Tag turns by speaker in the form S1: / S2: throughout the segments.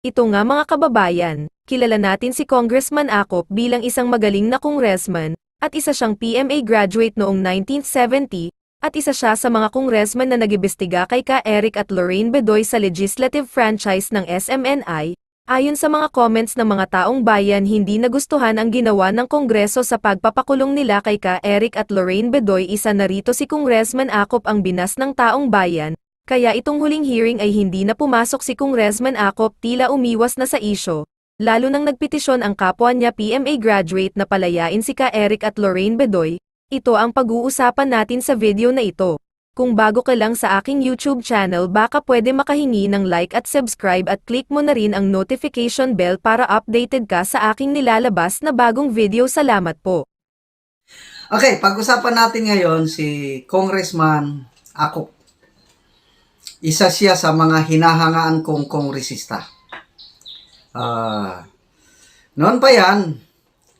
S1: Ito nga mga kababayan, kilala natin si Congressman Acop bilang isang magaling na congressman, at isa siyang PMA graduate noong 1970, at isa siya sa mga congressman na nag-imbestiga kay Ka Eric at Lorraine Bedoy sa legislative franchise ng SMNI. Ayon sa mga comments ng mga taong bayan, hindi nagustuhan ang ginawa ng Kongreso sa pagpapakulong nila kay Ka Eric at Lorraine Bedoy. Isa na rito si Congressman Acop ang binas ng taong bayan. Kaya itong huling hearing ay hindi na pumasok si Congressman Acop, tila umiwas na sa isyo, lalo nang nagpetisyon ang kapwa niya PMA graduate na palayain si Ka Eric at Lorraine Bedoy. Ito ang pag-uusapan natin sa video na ito. Kung bago ka lang sa aking YouTube channel, baka pwede makahingi ng like at subscribe at click mo na rin ang notification bell para updated ka sa aking nilalabas na bagong video. Salamat po.
S2: Okay, pag-usapan natin ngayon si Congressman Acop. Isa siya sa mga hinahangaan kong kongresista. Noon pa yan,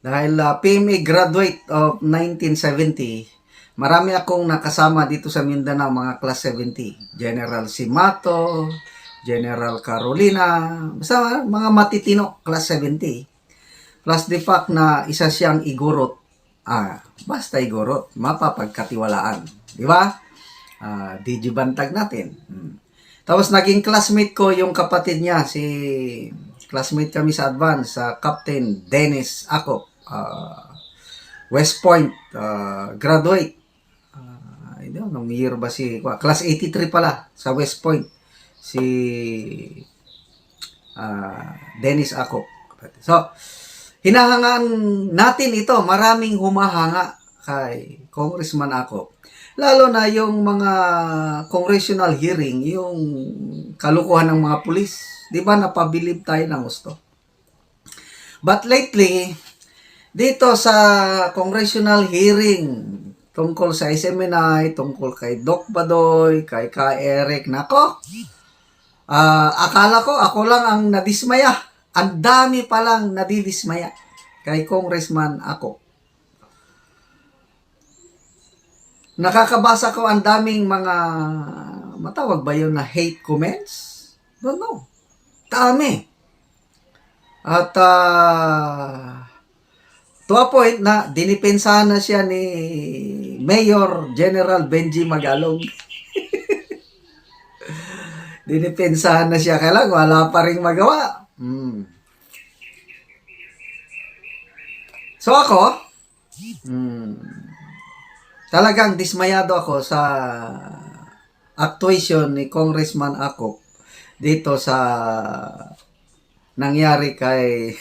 S2: dahil PMA graduate of 1970, marami akong nakasama dito sa Mindanao, mga class 70. General Simato, General Carolina, basta mga matitino, class 70. Plus the fact na isa siyang igurot. Basta igurot, mapapagkatiwalaan. Di ba? Digibantag natin. Tapos naging classmate ko yung kapatid niya, classmate kami sa advance, Captain Dennis Acop, West Point, graduate. I don't know, nung year ba class 83 pala, sa West Point, si Dennis Acop. So, hinahangaan natin ito, maraming humahanga kay Congressman Acop. Lalo na yung mga congressional hearing, yung kalukuhan ng mga pulis. Di ba napabilib tayo ng gusto? But lately, dito sa congressional hearing, tungkol sa SMNI, tungkol kay Doc Badoy, kay Ka Eric, nako, akala ko ako lang ang nadismaya. Ang dami palang nadidismaya kay Congressman Acop. Nakakabasa ko ang daming mga, matawag ba yun na hate comments? Don't know. Dami. At to a point na dinipensahan na siya ni Mayor General Benji Magalong. Dinipensahan na siya, kaya lang wala pa rin magawa. So ako, talagang dismayado ako sa actuation ni Congressman Acop dito sa nangyari kay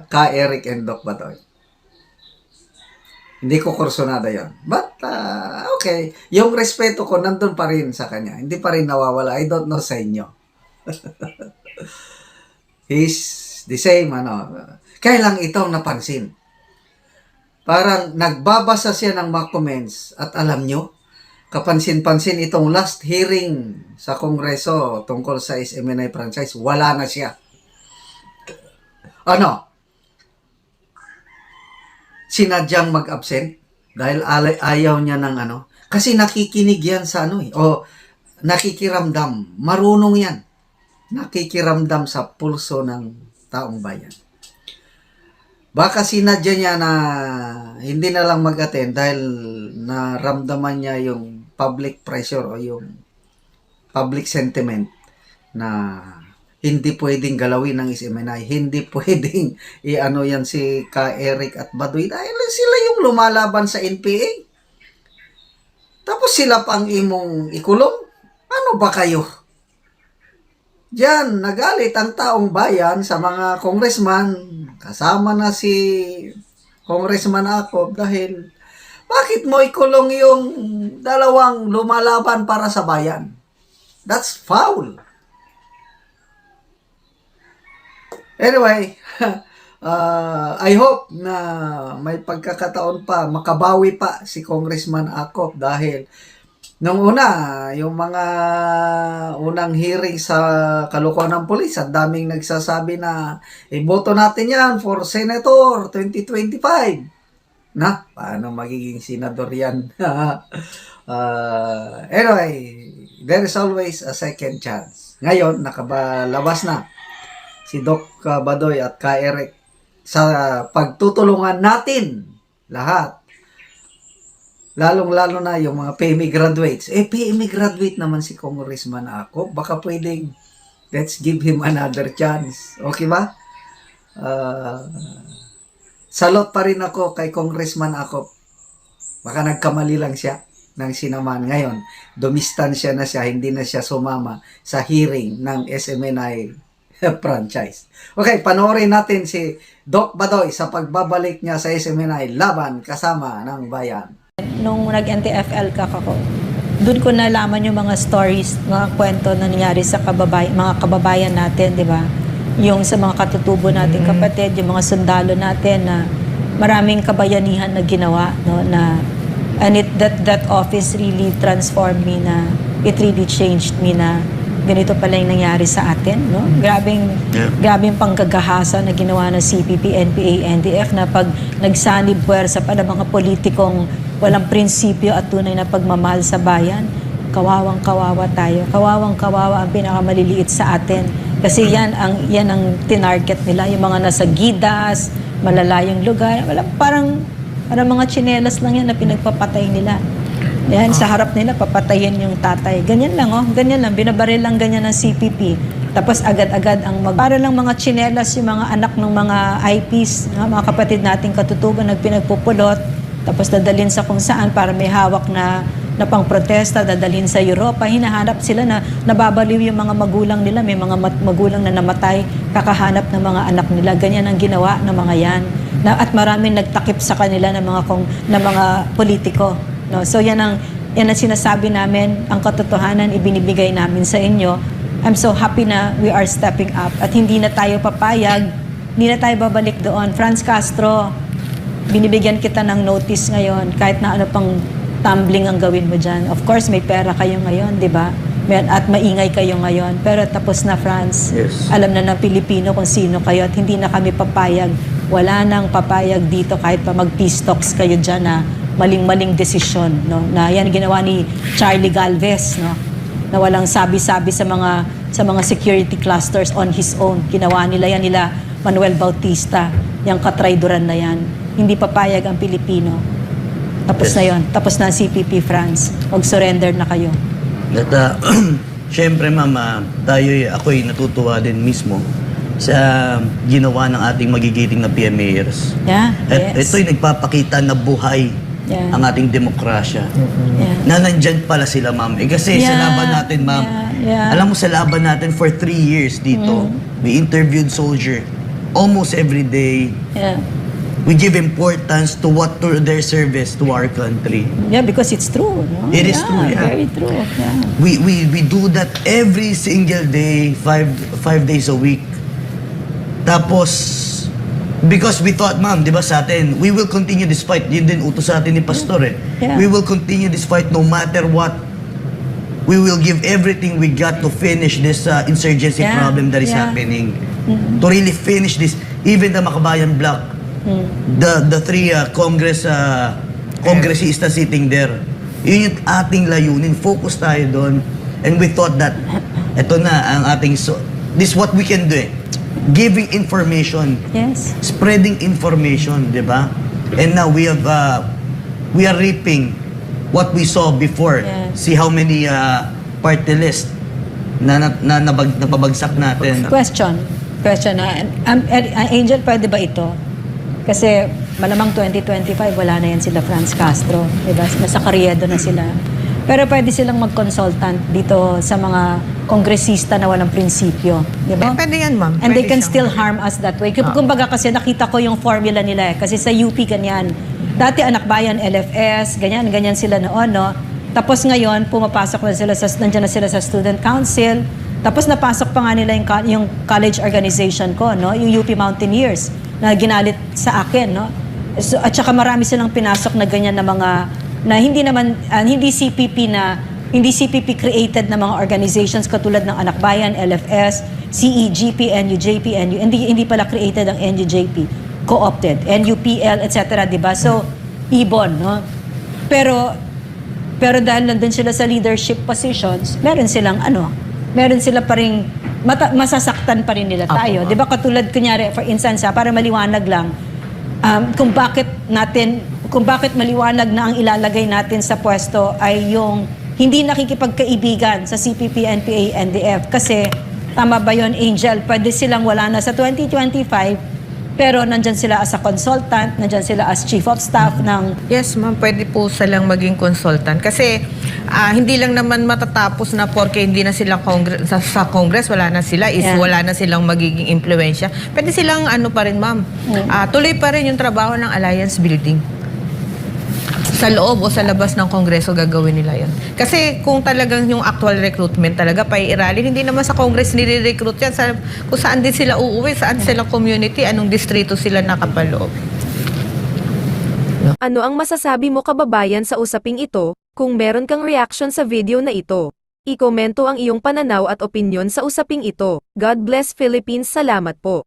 S2: Ka Eric and Doc Badoy. Hindi ko kursunada yon. But, okay. Yung respeto ko nandun pa rin sa kanya. Hindi pa rin nawawala. I don't know sa inyo. He's the same, Kaya lang itong napansin. Parang nagbabasa siya ng mga comments at alam nyo, kapansin-pansin itong last hearing sa Kongreso tungkol sa SMNI franchise, wala na siya. Sinadyang mag-absent dahil ayaw niya ng kasi nakikinig yan sa o nakikiramdam, marunong yan. Nakikiramdam sa pulso ng taong bayan. Baka sinadya niya na hindi na lang mag-attend dahil naramdaman niya yung public pressure o yung public sentiment na hindi pwedeng galawin ng SMNI, hindi pwedeng yan si Ka Eric at Badoy dahil sila yung lumalaban sa NPA. Tapos sila pang imong ikulong? Ano ba kayo? Diyan, nagalit ang taong bayan sa mga congressman, kasama na si Congressman Acop dahil bakit mo ikulong yung dalawang lumalaban para sa bayan? That's foul. Anyway, I hope na may pagkakataon pa, makabawi pa si Congressman Acop dahil nung una, yung mga unang hearing sa kalukuhan ng pulis, ang daming nagsasabi na iboto natin yan for Senator 2025. Paano magiging senador yan? Anyway, there is always a second chance. Ngayon, nakabalabas na si Doc Badoy at Ka Eric sa pagtutulungan natin lahat. Lalong-lalo na yung mga PMA graduates. PMA graduate naman si Congressman ako. Baka pwedeng let's give him another chance. Okay ba? Salot pa rin ako kay Congressman ako. Baka nagkamali lang siya ng sinaman. Ngayon, dumistansya na siya, hindi na siya sumama sa hearing ng SMNI franchise. Okay, panoorin natin si Doc Badoy sa pagbabalik niya sa SMNI laban kasama ng bayan.
S3: Nung nag-NTFL ka ako, doon ko nalaman yung mga stories, mga kwento na nangyari sa mga kababayan natin, di ba? Yung sa mga katutubo natin kapatid, yung mga sundalo natin na maraming kabayanihan na ginawa, no, na and that office really transformed me, na it really changed me, na ganito pala yung nangyari sa atin, no? Grabing panggagahasa na ginawa ng CPP, NPA, NDF na pag nagsanib puwersa pa ng mga politikong walang prinsipyo at tunay na pagmamahal sa bayan, kawawang-kawawa tayo. Kawawang-kawawa ang pinakamaliliit sa atin. Kasi yan ang tinarget nila, yung mga nasa gidas, malalayong lugar, parang mga tsinelas lang yan na pinagpapatay nila. Yan, sa harap nila, papatayin yung tatay. Ganyan lang, ganyan lang. Binabaril lang ganyan ng CPP. Tapos agad-agad para lang mga tsinelas yung mga anak ng mga IPs, mga kapatid nating katutuban, nagpinagpupulot, tapos dadalhin sa kung saan para may hawak na pang-protesta, dadalhin sa Europa. Hinahanap sila na nababaliw yung mga magulang nila. May mga magulang na namatay, kakahanap ng mga anak nila. Ganyan ang ginawa ng mga yan. At maraming nagtakip sa kanila ng mga politiko. No? So yan ang sinasabi namin, ang katotohanan ibinibigay namin sa inyo. I'm so happy na we are stepping up at hindi na tayo papayag, hindi na tayo babalik doon. Franz Castro, binibigyan kita ng notice ngayon kahit na ano pang tumbling ang gawin mo dyan. Of course, may pera kayo ngayon, di ba? At maingay kayo ngayon. Pero tapos na, Franz.
S4: Yes.
S3: Alam na ng Pilipino kung sino kayo at hindi na kami papayag. Wala nang papayag dito kahit pa mag-peace talks kayo dyan na maling-maling desisyon. No? Na yan ginawa ni Charlie Galvez, no? Na walang sabi-sabi sa mga security clusters on his own. Ginawa nila yan nila Manuel Bautista. Yung katrayduran na yan. Hindi papayag ang Pilipino. Tapos na yon. Tapos na ang CPP, Franz. Mag-surrender na kayo.
S4: At syempre mama, ako'y natutuwa din mismo sa ginawa ng ating magigiting na PMAers.
S3: Yeah,
S4: At
S3: yes.
S4: ito'y nagpapakita na buhay ang ating demokrasya.
S3: Yeah.
S4: Na nandyan pala sila, ma'am. Kasi sa laban natin, ma'am, alam mo sa laban natin for 3 years dito, we interviewed soldier almost every day.
S3: Yeah.
S4: We give importance to their service to our country.
S3: Yeah, because it's true. No?
S4: It is true, yeah.
S3: Very true. Yeah.
S4: We do that every single day, five days a week. Tapos, because we thought, ma'am, di ba sa atin, we will continue this fight. Yun din utos sa atin ni Pastor eh.
S3: Yeah.
S4: We will continue this fight no matter what. We will give everything we got to finish this insurgency problem that is happening. To really finish this. Even the Makabayan Bloc, the three congressistas sitting there. Yun yung ating layunin. Focus tayo doon. And we thought that ito na ang ating this is what we can do eh. Giving information.
S3: Yes.
S4: Spreading information, di ba? And now we are reaping what we saw before.
S3: Yes.
S4: See how many party list na napabagsak natin.
S3: Question. Angel, pwede ba ito? Kasi malamang 2025, wala na yan sila Franz Castro. Diba? Nasa Carriedo na sila. Pero pwede silang mag-consultant dito sa mga kongresista na walang prinsipyo. Diba?
S5: Pwede yan, ma'am.
S3: And they
S5: Pwede
S3: can
S5: siyang-
S3: still harm us that way. Kumbaga kasi nakita ko yung formula nila eh. Kasi sa UP ganyan. Dati Anak Bayan, LFS, ganyan sila noon, no? Tapos ngayon, pumapasok na sila nandiyan na sila sa Student Council. Tapos napasok pa nga nila yung college organization ko, no? Yung UP Mountaineers na ginalit sa akin, no? So, at saka marami silang pinasok na ganyan na mga na hindi CPP created na mga organizations katulad ng Anak Bayan, LFS, CEGP, NUJP, hindi pala created ang NUJP, co-opted, NUPL, etc., di ba? So, ibon, no? Pero dahil nandun sila sa leadership positions, meron silang meron sila pa rin, masasaktan pa rin nila tayo. Di ba katulad, kunyari, for instance, para maliwanag lang, kung bakit maliwanag na ang ilalagay natin sa pwesto ay yung hindi nakikipagkaibigan sa CPP, NPA, NDF. Kasi, tama ba yun, Angel? Pwede silang wala na sa 2025, pero nandyan sila as a consultant, nandyan sila as chief of staff ng...
S5: Yes, ma'am. Pwede po silang maging consultant. Kasi hindi lang naman matatapos na porke hindi na silang sa Congress, wala na sila, wala na silang magiging impluensya. Pwede silang ano pa rin, ma'am. Tuloy pa rin yung trabaho ng alliance building. Sa loob o sa labas ng Kongreso gagawin nila yan. Kasi kung talagang yung actual recruitment talaga paiiralin, hindi naman sa Congress nire-recruit yan. Kung saan din sila uuwi, saan sila community, anong distrito sila nakapaloob.
S1: Ano ang masasabi mo kababayan sa usaping ito? Kung meron kang reaction sa video na ito, ikomento ang iyong pananaw at opinyon sa usaping ito. God bless Philippines. Salamat po.